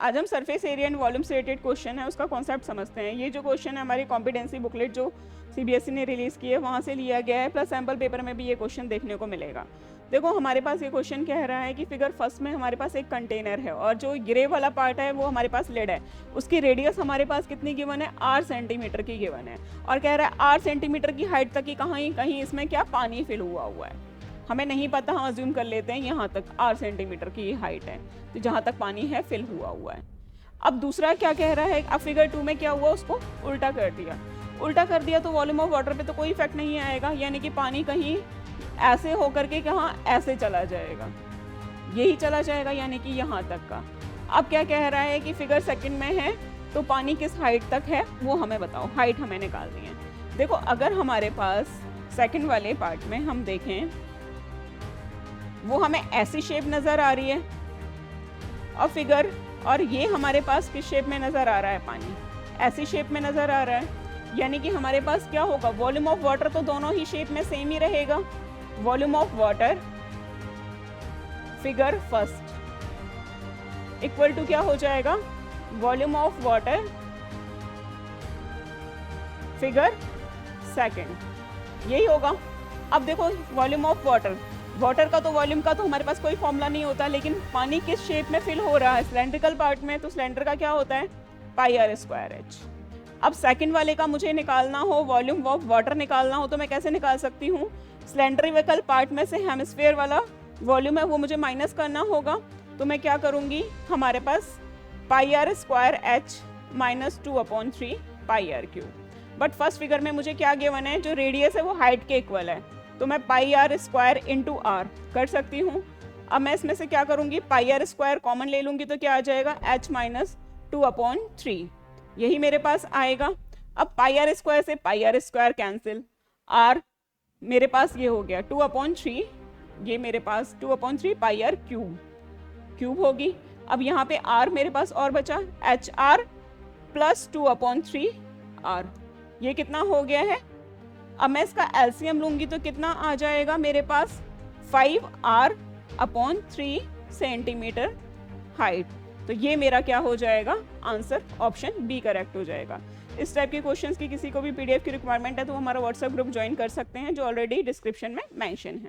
आज हम surface area and volume से रिलेटेड क्वेश्चन है उसका कॉन्सेप्ट समझते हैं। ये जो क्वेश्चन है हमारी कॉम्पिटेंसी बुकलेट जो सीबीएसई ने रिलीज़ की है वहाँ से लिया गया है, प्लस सैम्पल पेपर में भी ये क्वेश्चन देखने को मिलेगा। देखो हमारे पास ये क्वेश्चन कह रहा है कि फिगर फर्स्ट में हमारे पास एक कंटेनर है और जो ग्रे वाला पार्ट है वो हमारे पास लेड है। उसकी रेडियस हमारे पास कितनी गिवन है, 8 सेंटीमीटर की गिवन है और कह रहा है 8 सेंटीमीटर की हाइट तक की कहीं इसमें क्या पानी फिल हुआ है। हमें नहीं पता, हम अज्यूम कर लेते हैं यहाँ तक 8 सेंटीमीटर की हाइट है, तो जहाँ तक पानी है फिल हुआ है। अब दूसरा क्या कह रहा है, अब फिगर 2 में क्या हुआ, उसको उल्टा कर दिया तो वॉल्यूम ऑफ वाटर पे तो कोई इफेक्ट नहीं आएगा, यानी कि पानी कहीं ऐसे होकर के कहाँ ऐसे चला जाएगा, यही चला जाएगा यानी कि यहाँ तक का। अब क्या कह रहा है कि फिगर सेकंड में है तो पानी किस हाइट तक है वो हमें बताओ, हाइट हमें निकालनी है। देखो अगर हमारे पास सेकंड वाले पार्ट में हम देखें वो हमें ऐसी शेप नज़र आ रही है और फिगर, और ये हमारे पास किस शेप में नज़र आ रहा है, पानी ऐसी शेप में नज़र आ रहा है, यानी कि हमारे पास क्या होगा, वॉल्यूम ऑफ वाटर तो दोनों ही शेप में सेम ही रहेगा। Volume of water figure first equal to क्या हो जाएगा, volume of water figure second, यही होगा। अब देखो वॉल्यूम ऑफ वाटर का तो वॉल्यूम का तो हमारे पास कोई फॉर्मूला नहीं होता, लेकिन पानी किस शेप में फिल हो रहा है, सिलेंड्रिकल पार्ट में, तो सिलेंडर का क्या होता है पाई आर स्क्वायर एच। अब सेकंड वाले का मुझे निकालना हो, वॉल्यूम ऑफ वाटर निकालना हो, तो मैं कैसे निकाल सकती हूँ, सिलेंड्रिकल पार्ट में से हेमिस्फीयर वाला वॉल्यूम है वो मुझे माइनस करना होगा, तो मैं क्या करूँगी, हमारे पास pi R square H minus 2/3 pi R cube. But first figure में मुझे क्या गिवन है, जो रेडियस है वो हाइट के इक्वल है, तो मैं पाई आर स्क्वायर इंटू आर कर सकती हूँ। अब मैं इसमें से क्या करूँगी, पाई आर स्क्वायर कॉमन ले लूँगी तो क्या आ जाएगा, h माइनस 2/3, यही मेरे पास आएगा। अब पाई आर स्क्वायर से पाई आर स्क्वायर कैंसिल, आर मेरे पास ये हो गया 2/3, ये मेरे पास 2/3 पाई आर क्यूब होगी। अब यहाँ पे आर मेरे पास और बचा, एच आर प्लस 2/3 आर, ये कितना हो गया है। अब मैं इसका एलसीएम लूंगी तो कितना आ जाएगा मेरे पास, 5r/3 सेंटीमीटर हाइट। तो ये मेरा क्या हो जाएगा, आंसर ऑप्शन बी करेक्ट हो जाएगा। इस टाइप के क्वेश्चंस की किसी को भी पीडीएफ की रिक्वायरमेंट है तो हमारा व्हाट्सएप ग्रुप ज्वाइन कर सकते हैं, जो ऑलरेडी डिस्क्रिप्शन में मेंशन है।